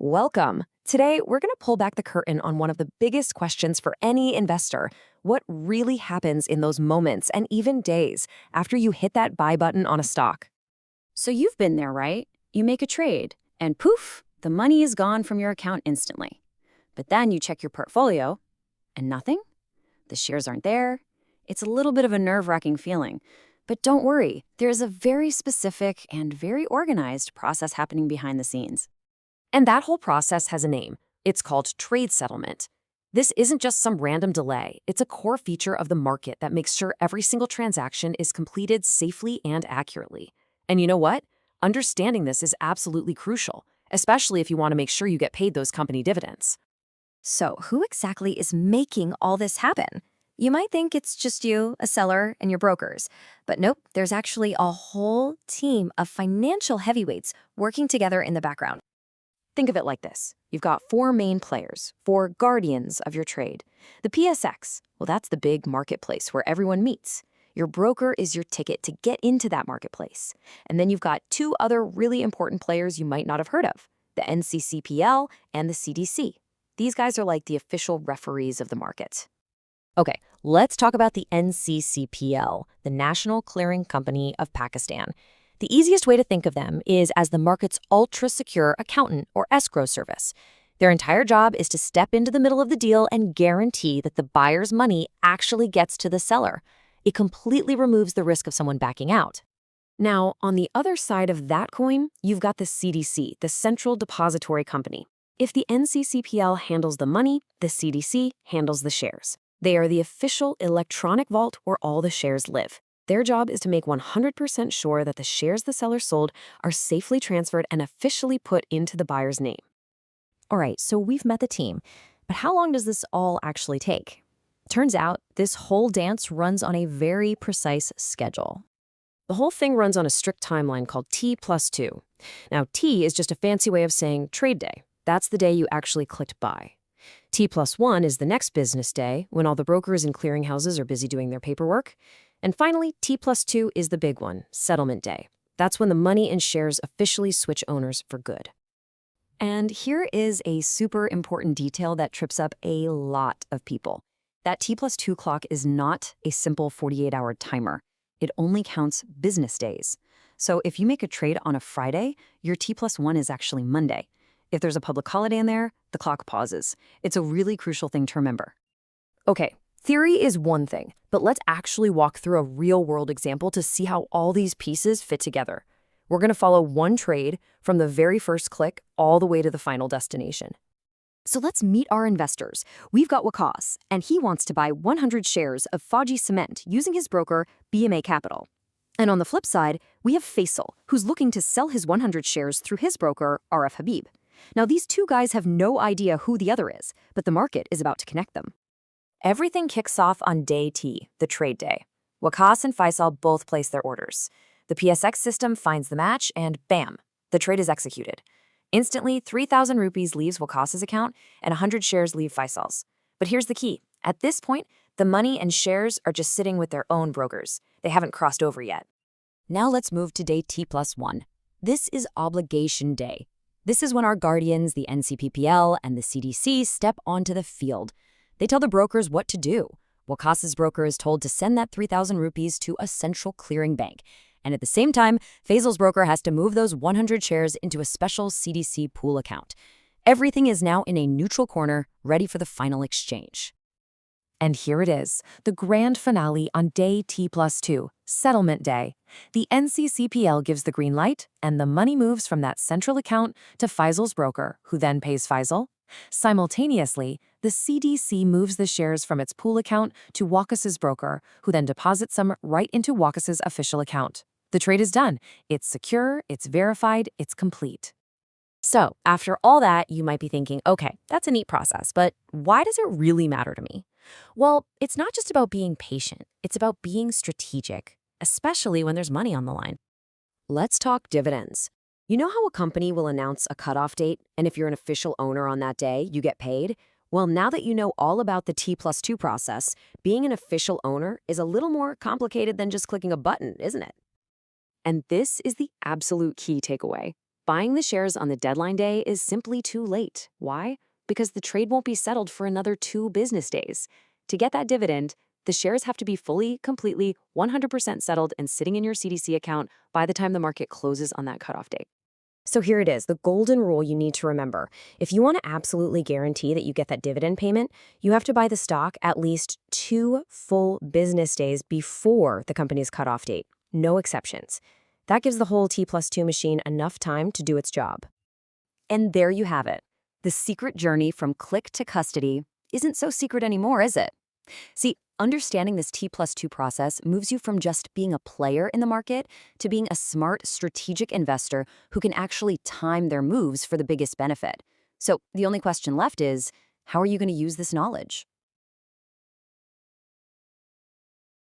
Welcome. Today, we're going to pull back the curtain on one of the biggest questions for any investor. What really happens in those moments and even days after you hit that buy button on a stock? So you've been there, right? You make a trade, and poof, the money is gone from your account instantly. But then you check your portfolio, and nothing? The shares aren't there. It's a little bit of a nerve-wracking feeling. But don't worry, there's a very specific and very organized process happening behind the scenes. And that whole process has a name. It's called trade settlement. This isn't just some random delay. It's a core feature of the market that makes sure every single transaction is completed safely and accurately. And you know what? Understanding this is absolutely crucial, especially if you want to make sure you get paid those company dividends. So, who exactly is making all this happen? You might think it's just you, a seller, and your brokers. But nope, there's actually a whole team of financial heavyweights working together in the background. Think of it like this. You've got four main players, four guardians of your trade. The PSX, well, that's the big marketplace where everyone meets. Your broker is your ticket to get into that marketplace. And then you've got two other really important players you might not have heard of, the NCCPL and the CDC. These guys are like the official referees of the market. Okay, let's talk about the NCCPL, the National Clearing Company of Pakistan. The easiest way to think of them is as the market's ultra-secure accountant or escrow service. Their entire job is to step into the middle of the deal and guarantee that the buyer's money actually gets to the seller. It completely removes the risk of someone backing out. Now, on the other side of that coin, you've got the CDC, the Central Depository Company. If the NCCPL handles the money, the CDC handles the shares. They are the official electronic vault where all the shares live. Their job is to make 100% sure that the shares the seller sold are safely transferred and officially put into the buyer's name. All right, so we've met the team, but how long does this all actually take? Turns out this whole dance runs on a very precise schedule. The whole thing runs on a strict timeline called T+2. Now, T is just a fancy way of saying trade day. That's the day you actually clicked buy. T+1 is the next business day when all the brokers and clearinghouses are busy doing their paperwork. And finally, T+2 is the big one, settlement day. That's when the money and shares officially switch owners for good. And here is a super important detail that trips up a lot of people. That T+2 clock is not a simple 48-hour timer. It only counts business days. So if you make a trade on a Friday, your T+1 is actually Monday. If there's a public holiday in there, the clock pauses. It's a really crucial thing to remember. Okay, theory is one thing, but let's actually walk through a real-world example to see how all these pieces fit together. We're going to follow one trade from the very first click all the way to the final destination. So let's meet our investors. We've got Wakas, and he wants to buy 100 shares of Faji Cement using his broker, BMA Capital. And on the flip side, we have Faisal, who's looking to sell his 100 shares through his broker, RF Habib. Now, these two guys have no idea who the other is, but the market is about to connect them. Everything kicks off on day T, the trade day. Wakas and Faisal both place their orders. The PSX system finds the match, and bam, the trade is executed. Instantly, 3,000 rupees leaves Wakas's account, and 100 shares leave Faisal's. But here's the key. At this point, the money and shares are just sitting with their own brokers. They haven't crossed over yet. Now let's move to day T+1. This is obligation day. This is when our guardians, the NCPPL and the CDC, step onto the field. They tell the brokers what to do. Wakas's broker is told to send that 3,000 rupees to a central clearing bank. And at the same time, Faisal's broker has to move those 100 shares into a special CDC pool account. Everything is now in a neutral corner, ready for the final exchange. And here it is, the grand finale on day T+2, settlement day. The NCCPL gives the green light, and the money moves from that central account to Faisal's broker, who then pays Faisal. Simultaneously, the CDC moves the shares from its pool account to Wakas's broker, who then deposits them right into Wakas's official account. The trade is done. It's secure, it's verified, it's complete. So, after all that, you might be thinking, okay, that's a neat process, but why does it really matter to me? Well, it's not just about being patient. It's about being strategic, especially when there's money on the line. Let's talk dividends. You know how a company will announce a cutoff date, and if you're an official owner on that day, you get paid? Well, now that you know all about the T+2 process, being an official owner is a little more complicated than just clicking a button, isn't it? And this is the absolute key takeaway. Buying the shares on the deadline day is simply too late. Why? Because the trade won't be settled for another 2 business days. To get that dividend, the shares have to be fully, completely, 100% settled and sitting in your CDC account by the time the market closes on that cutoff date. So here it is, the golden rule you need to remember. If you want to absolutely guarantee that you get that dividend payment, you have to buy the stock at least 2 full business days before the company's cutoff date. No exceptions. That gives the whole T+2 machine enough time to do its job. And there you have it. The secret journey from click to custody isn't so secret anymore, is it? See, understanding this T+2 process moves you from just being a player in the market to being a smart, strategic investor who can actually time their moves for the biggest benefit. So the only question left is, how are you going to use this knowledge?